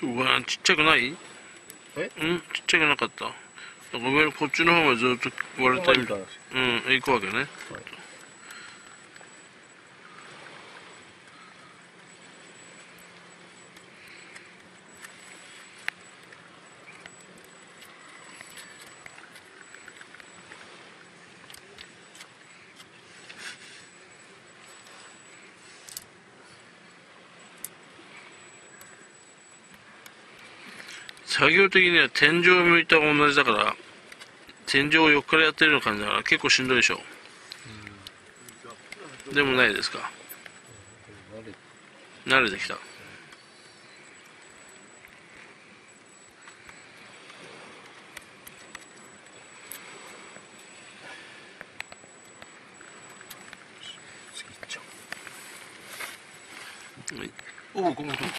うわ、ちっちゃくない？え？うん、ちっちゃくなかった。ごめん、こっちの方がずっと割れたみたい。うん、行くわけね。作業的には天井を向いたが同じだから、天井を横からやってるような感じだから結構しんどいでしょ。でもないですか。慣れてきた。おお、ごめん。